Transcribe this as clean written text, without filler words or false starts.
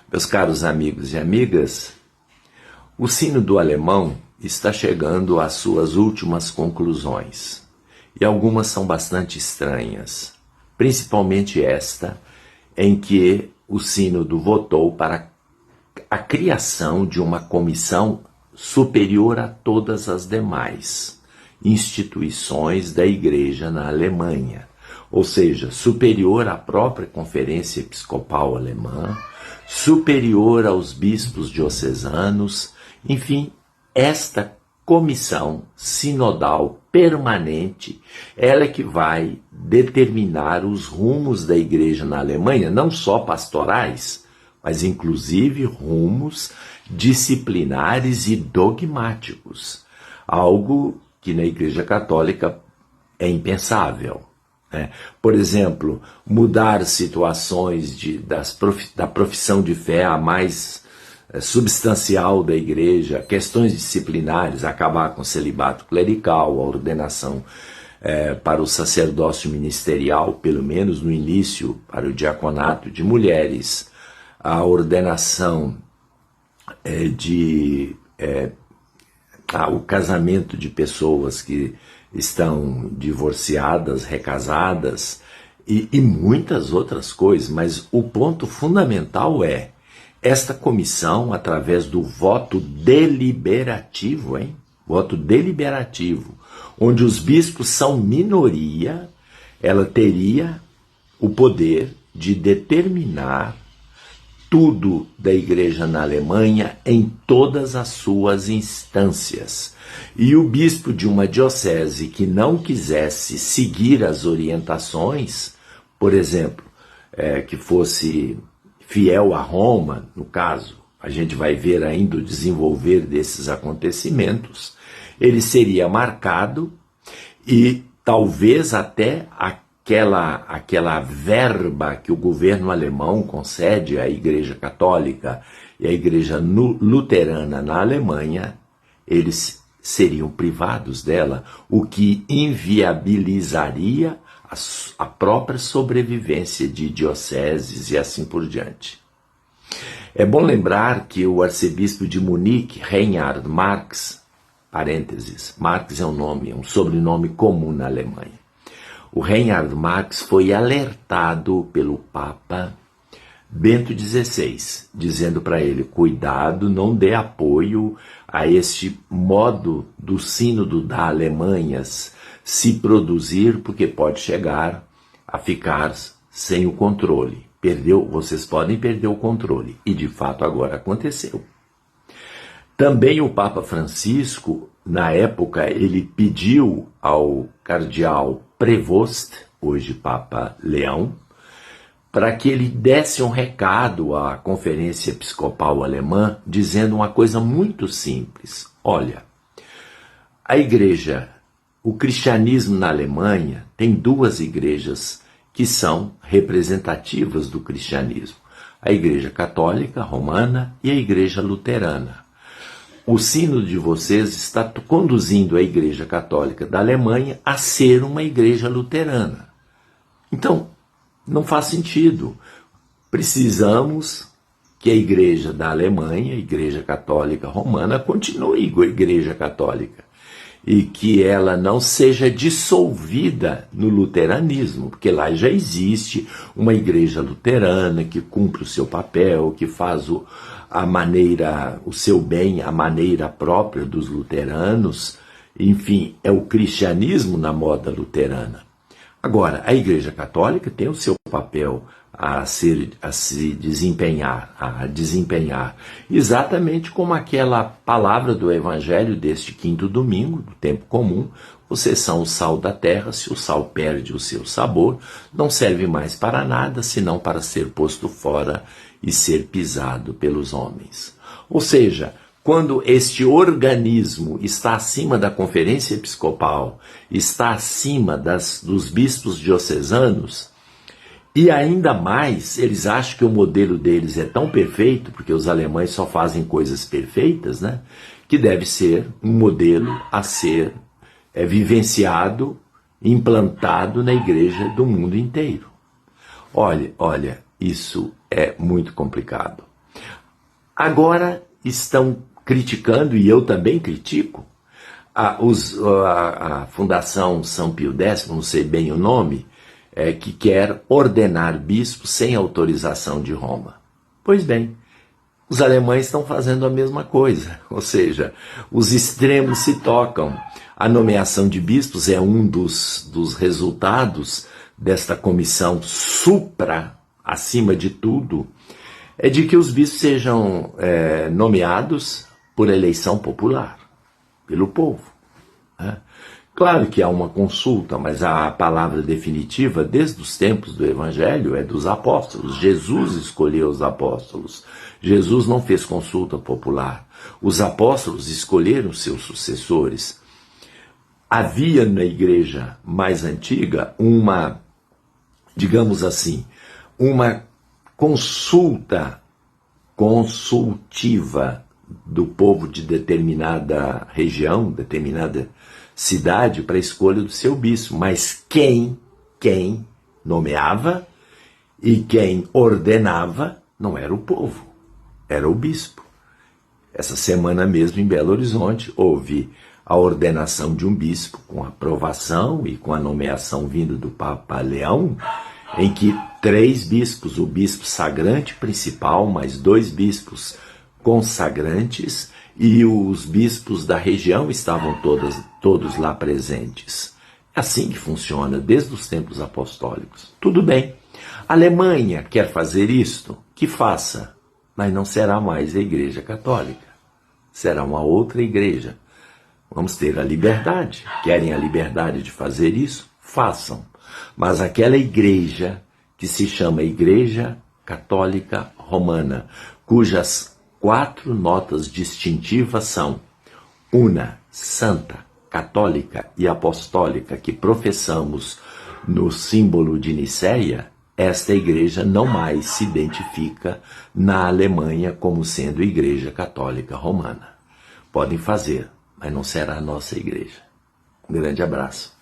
Meus caros amigos e amigas, o Sínodo Alemão está chegando às suas últimas conclusões. E algumas são bastante estranhas, principalmente esta, em que o Sínodo votou para a criação de uma comissão superior a todas as demais instituições da Igreja na Alemanha, ou seja, superior à própria Conferência Episcopal Alemã, superior aos bispos diocesanos, enfim, esta comissão sinodal permanente, ela é que vai determinar os rumos da Igreja na Alemanha, não só pastorais, mas inclusive rumos disciplinares e dogmáticos, algo que na Igreja Católica é impensável. Por exemplo, mudar situações da profissão de fé a mais substancial da Igreja, questões disciplinares, acabar com o celibato clerical, a ordenação para o sacerdócio ministerial, pelo menos no início, para o diaconato de mulheres, a ordenação o casamento de pessoas que estão divorciadas, recasadas e muitas outras coisas, mas o ponto fundamental é esta comissão, através do voto deliberativo, voto deliberativo, onde os bispos são minoria, ela teria o poder de determinar tudo da Igreja na Alemanha em todas as suas instâncias. E o bispo de uma diocese que não quisesse seguir as orientações, por exemplo, que fosse fiel a Roma, no caso, a gente vai ver ainda o desenvolver desses acontecimentos, ele seria marcado e talvez até aquela verba que o governo alemão concede à Igreja Católica e à Igreja Luterana na Alemanha, eles seriam privados dela, o que inviabilizaria a própria sobrevivência de dioceses e assim por diante. É bom lembrar que o arcebispo de Munique, Reinhard Marx, parênteses, Marx é um sobrenome comum na Alemanha. O Reinhard Marx foi alertado pelo Papa Bento XVI, dizendo para ele, cuidado, não dê apoio a este modo do sínodo da Alemanha se produzir, porque pode chegar a ficar sem o controle. Vocês podem perder o controle. E de fato agora aconteceu. Também o Papa Francisco, na época, ele pediu ao cardeal Prevost, hoje Papa Leão, para que ele desse um recado à Conferência Episcopal Alemã, dizendo uma coisa muito simples. Olha, a igreja, o cristianismo na Alemanha, tem duas igrejas que são representativas do cristianismo. A Igreja Católica Romana e a Igreja Luterana. O sínodo de vocês está conduzindo a Igreja Católica da Alemanha a ser uma igreja luterana. Então, não faz sentido. Precisamos que a Igreja da Alemanha, a Igreja Católica Romana, continue Igreja Católica e que ela não seja dissolvida no luteranismo, porque lá já existe uma igreja luterana que cumpre o seu papel, que faz o seu bem, a maneira própria dos luteranos, enfim, é o cristianismo na moda luterana. Agora, a Igreja Católica tem o seu papel a desempenhar, exatamente como aquela palavra do Evangelho deste quinto domingo, do tempo comum, vocês são o sal da terra, se o sal perde o seu sabor, não serve mais para nada, senão para ser posto fora e ser pisado pelos homens. Ou seja, quando este organismo está acima da Conferência Episcopal, está acima dos bispos diocesanos, e ainda mais, eles acham que o modelo deles é tão perfeito, porque os alemães só fazem coisas perfeitas, que deve ser um modelo a ser vivenciado, implantado na igreja do mundo inteiro. Olha, isso é muito complicado. Agora estão criticando, e eu também critico, a Fundação São Pio X, não sei bem o nome, que quer ordenar bispos sem autorização de Roma. Pois bem, os alemães estão fazendo a mesma coisa, ou seja, os extremos se tocam. A nomeação de bispos é um dos resultados desta comissão supra, acima de tudo, é de que os bispos sejam nomeados por eleição popular, pelo povo. Né? Claro que há uma consulta, mas a palavra definitiva, desde os tempos do Evangelho, é dos apóstolos. Jesus escolheu os apóstolos. Jesus não fez consulta popular. Os apóstolos escolheram seus sucessores. Havia na igreja mais antiga uma, digamos assim, uma consultiva do povo de determinada região, determinada cidade, para a escolha do seu bispo. Mas quem nomeava e quem ordenava não era o povo, era o bispo. Essa semana mesmo, em Belo Horizonte, houve a ordenação de um bispo com aprovação e com a nomeação vinda do Papa Leão, em que 3 bispos, o bispo sagrante principal, mais 2 bispos consagrantes, e os bispos da região estavam todos lá presentes. É assim que funciona desde os tempos apostólicos. Tudo bem. A Alemanha quer fazer isto? Que faça. Mas não será mais a Igreja Católica. Será uma outra igreja. Vamos ter a liberdade. Querem a liberdade de fazer isso? Façam. Mas aquela igreja que se chama Igreja Católica Romana, cujas 4 notas distintivas são una, santa, católica e apostólica, que professamos no símbolo de Nicéia, esta igreja não mais se identifica na Alemanha como sendo Igreja Católica Romana. Podem fazer, mas não será a nossa igreja. Um grande abraço.